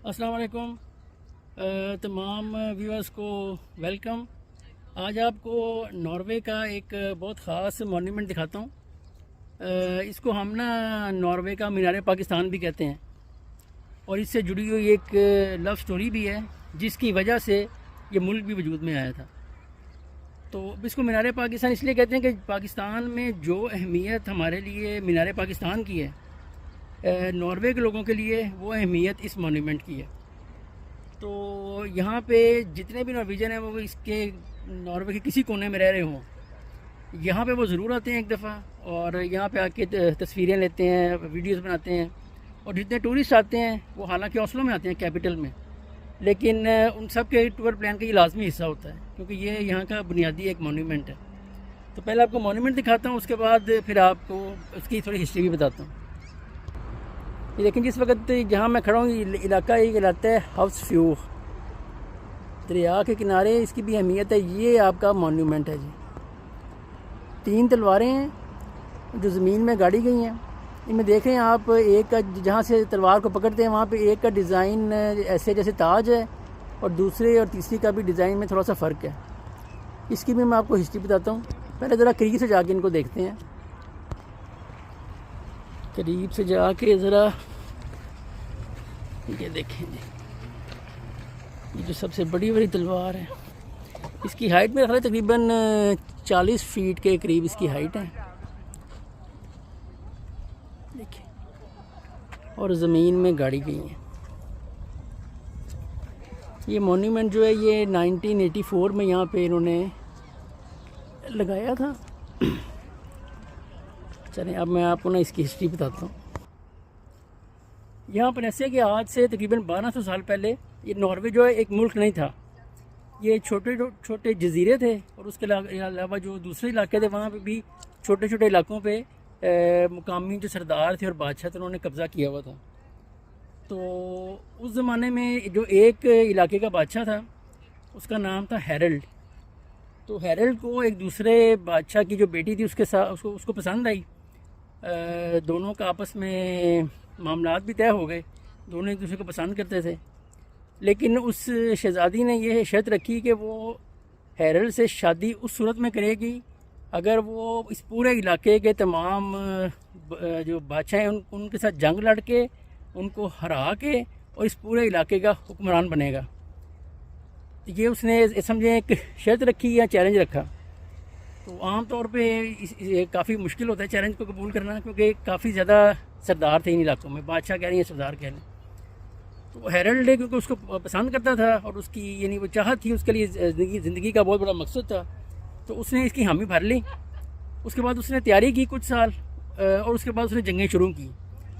अस्सलाम वालेकुम। तमाम व्यूअर्स को वेलकम। आज आपको नॉर्वे का एक बहुत ख़ास मॉन्यूमेंट दिखाता हूँ। इसको हम ना नॉर्वे का मीनार पाकिस्तान भी कहते हैं और इससे जुड़ी हुई एक लव स्टोरी भी है जिसकी वजह से ये मुल्क भी वजूद में आया था। तो इसको मीनार पाकिस्तान इसलिए कहते हैं कि पाकिस्तान में जो अहमियत हमारे लिए मीनार पाकिस्तान की है, नॉर्वे के लोगों के लिए वो अहमियत इस मॉन्यूमेंट की है। तो यहाँ पे जितने भी नॉर्वेजन हैं वो इसके नॉर्वे के किसी कोने में रह रहे हों, यहाँ पे वो ज़रूर आते हैं एक दफ़ा और यहाँ पे आके तस्वीरें लेते हैं, वीडियोस बनाते हैं। और जितने टूरिस्ट आते हैं वो हालांकि ओस्लो में आते हैं, कैपिटल में, लेकिन उन सब के टूर प्लान का ये लाजमी हिस्सा होता है क्योंकि ये यहाँ का बुनियादी एक मॉन्यूमेंट है। तो पहले आपको मॉन्यूमेंट दिखाता हूँ, उसके बाद फिर आपको उसकी थोड़ी हिस्ट्री भी बताता हूँ। लेकिन जिस वक्त जहाँ मैं खड़ा हूँ इलाका ये कहलाता है हाउसफ्यूग, दरिया के किनारे। इसकी भी अहमियत है। ये आपका मॉन्यूमेंट है जी। 3 तलवारें हैं जो ज़मीन में गाड़ी गई हैं। इनमें देख रहे हैं आप, एक का जहाँ से तलवार को पकड़ते हैं वहाँ पे एक का डिज़ाइन ऐसे जैसे ताज है और दूसरे और तीसरी का भी डिज़ाइन में थोड़ा सा फ़र्क है। इसकी भी मैं आपको हिस्ट्री बताता हूँ। पहले ज़रा करीब से जाके इनको देखते हैं, करीब से जाके ज़रा ये देखें जी। ये जो सबसे बड़ी तलवार है, इसकी हाइट मेरे ख्याल तकरीबन 40 फीट के करीब इसकी हाइट है, देखिए, और ज़मीन में गाड़ी गई है। ये मॉन्यूमेंट जो है ये 1984 में यहाँ पे इन्होंने लगाया था। चलें अब मैं आपको ना इसकी हिस्ट्री बताता हूँ। यहाँ पर ऐसे कि आज से तकरीबन 1200 साल पहले ये नॉर्वे जो है एक मुल्क नहीं था। ये छोटे छोटे जजीरे थे और उसके अलावा जो दूसरे इलाके थे वहाँ पे भी छोटे छोटे इलाकों पे मुकामी जो सरदार थे और बादशाह थे उन्होंने कब्ज़ा किया हुआ था। तो उस ज़माने में जो एक इलाके का बादशाह था उसका नाम था हैरल्ड। तो हैरल्ड को एक दूसरे बादशाह की जो बेटी थी उसके साथ उसको पसंद आई। दोनों का आपस में मामलात भी तय हो गए, दोनों एक दूसरे को पसंद करते थे। लेकिन उस शहज़ादी ने यह शर्त रखी कि वो हैरल्ड से शादी उस सूरत में करेगी अगर वो इस पूरे इलाके के तमाम जो बादशाह हैं उनके साथ जंग लड़ के उनको हरा के और इस पूरे इलाके का हुक्मरान बनेगा। ये उसने समझे एक शर्त रखी या चैलेंज रखा। तो आम तौर पे काफ़ी मुश्किल होता है चैलेंज को कबूल करना, क्योंकि काफ़ी ज़्यादा सरदार थे इन इलाकों में, बादशाह कह रही हैं सरदार कह रहे हैं। तो हैरल्ड ने क्योंकि उसको पसंद करता था और उसकी यानी वो चाहत थी, उसके लिए ज़िंदगी का बहुत बड़ा मकसद था, तो उसने इसकी हामी भर ली। उसके बाद उसने तैयारी की कुछ साल और उसके बाद उसने जंगें शुरू की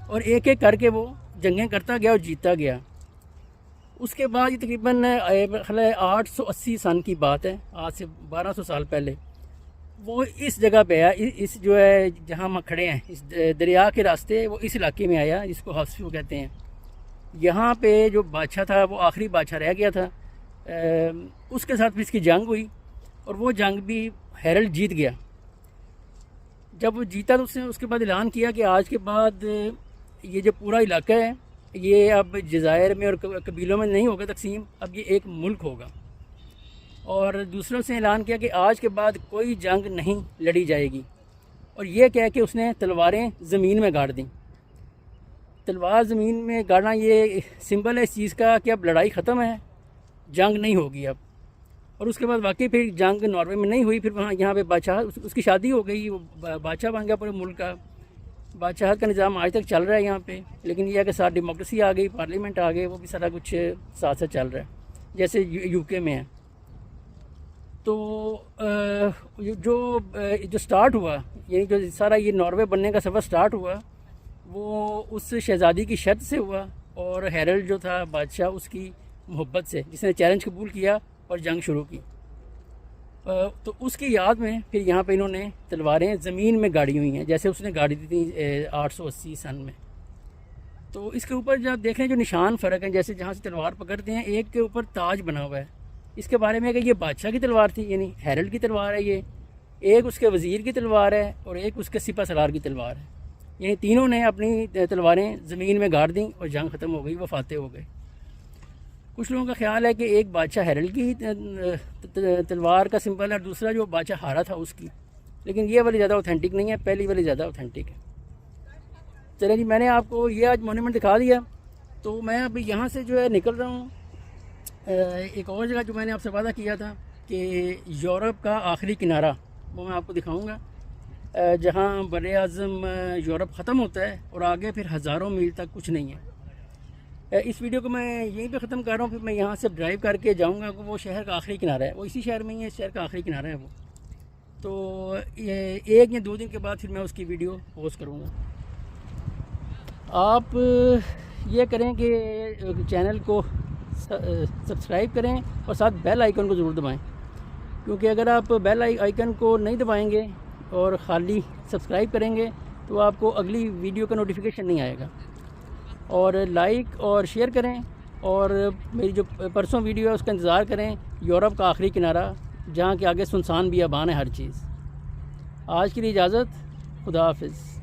और एक एक करके वो जंगें करता गया और जीतता गया। उसके बाद ये तकरीबन 880 सन की बात है, आज से 1200 साल पहले वो इस जगह पे आया, इस जो है जहाँ हम खड़े हैं इस दरिया के रास्ते, वो इस इलाके में आया जिसको हाउसफ्यूग कहते हैं। यहाँ पे जो बादशाह था वो आखिरी बादशाह रह गया था। उसके साथ भी इसकी जंग हुई और वो जंग भी हैरल्ड जीत गया। जब वो जीता तो उसने उसके बाद ऐलान किया कि आज के बाद ये जो पूरा इलाका है ये अब जज़ायर में और कबीलों में नहीं होगा तकसीम, अब ये एक मुल्क होगा। और दूसरों से ऐलान किया कि आज के बाद कोई जंग नहीं लड़ी जाएगी। और ये कह के उसने तलवारें ज़मीन में गाड़ दी। तलवार ज़मीन में गाड़ना ये सिंबल है इस चीज़ का कि अब लड़ाई ख़त्म है, जंग नहीं होगी अब। और उसके बाद वाकई फिर जंग नॉर्वे में नहीं हुई। फिर वहाँ यहाँ पे बादशाह उसकी शादी हो गई, वो बादशाह बन गया पूरे मुल्क का। बादशाहत का निज़ाम आज तक चल रहा है यहाँ पे, लेकिन यह है कि साथ डेमोक्रेसी आ गई, पार्लियामेंट आ गए, वो भी सारा कुछ साथ साथ चल रहा है जैसे यूके में है। तो जो स्टार्ट हुआ, यानी जो सारा ये नॉर्वे बनने का सफ़र स्टार्ट हुआ वो उस शहज़ादी की शर्त से हुआ और हैरल्ड जो था बादशाह उसकी मोहब्बत से, जिसने चैलेंज कबूल किया और जंग शुरू की। तो उसकी याद में फिर यहाँ पे इन्होंने तलवारें ज़मीन में गाड़ी हुई हैं, जैसे उसने गाड़ी दी थी 880 सन में। तो इसके ऊपर जब देख रहे हैं जो निशान फ़र्क हैं, जैसे जहाँ से तलवार पकड़ते हैं एक के ऊपर ताज बना हुआ है। इसके बारे में है कि ये बादशाह की तलवार थी, यानी हैरल्ड की तलवार है ये, एक उसके वज़ीर की तलवार है और एक उसके सिपा सलार की तलवार है। यानी तीनों ने अपनी तलवारें ज़मीन में गाड़ दी और जंग ख़त्म हो गई, वो फाते हो गए। कुछ लोगों का ख्याल है कि एक बादशाह हेरल की तलवार का सिंबल है और दूसरा जो बादशाह हारा था उसकी, लेकिन ये वाली ज़्यादा ऑथेंटिक नहीं है, पहली वाली ज़्यादा ऑथेंटिक है। चलिए जी, मैंने आपको ये आज मोन्यूमेंट दिखा दिया, तो मैं अभी यहाँ से जो है निकल रहा हूँ एक और जगह जो मैंने आपसे वादा किया था कि यूरोप का आखिरी किनारा, वो मैं आपको दिखाऊँगा, जहाँ बर आज़म यूरोप ख़त्म होता है और आगे फिर हज़ारों मील तक कुछ नहीं है। इस वीडियो को मैं यहीं पे ख़त्म कर रहा हूँ, फिर मैं यहाँ से ड्राइव करके जाऊँगा, वो शहर का आखिरी किनारा है, वो इसी शहर में ही है, इस शहर का आखिरी किनारा है वो। तो ये 1 या 2 दिन के बाद फिर मैं उसकी वीडियो पोस्ट करूँगा। आप ये करें कि चैनल को सब्सक्राइब करें और साथ बेल आइकन को ज़रूर दबाएं, क्योंकि अगर आप बेल आइकन को नहीं दबाएंगे और ख़ाली सब्सक्राइब करेंगे तो आपको अगली वीडियो का नोटिफिकेशन नहीं आएगा। और लाइक और शेयर करें, और मेरी जो परसों वीडियो है उसका इंतज़ार करें, यूरोप का आखिरी किनारा, जहाँ के आगे सुनसान बियाबान है हर चीज़। आज के लिए इजाज़त, खुदा हाफिज़।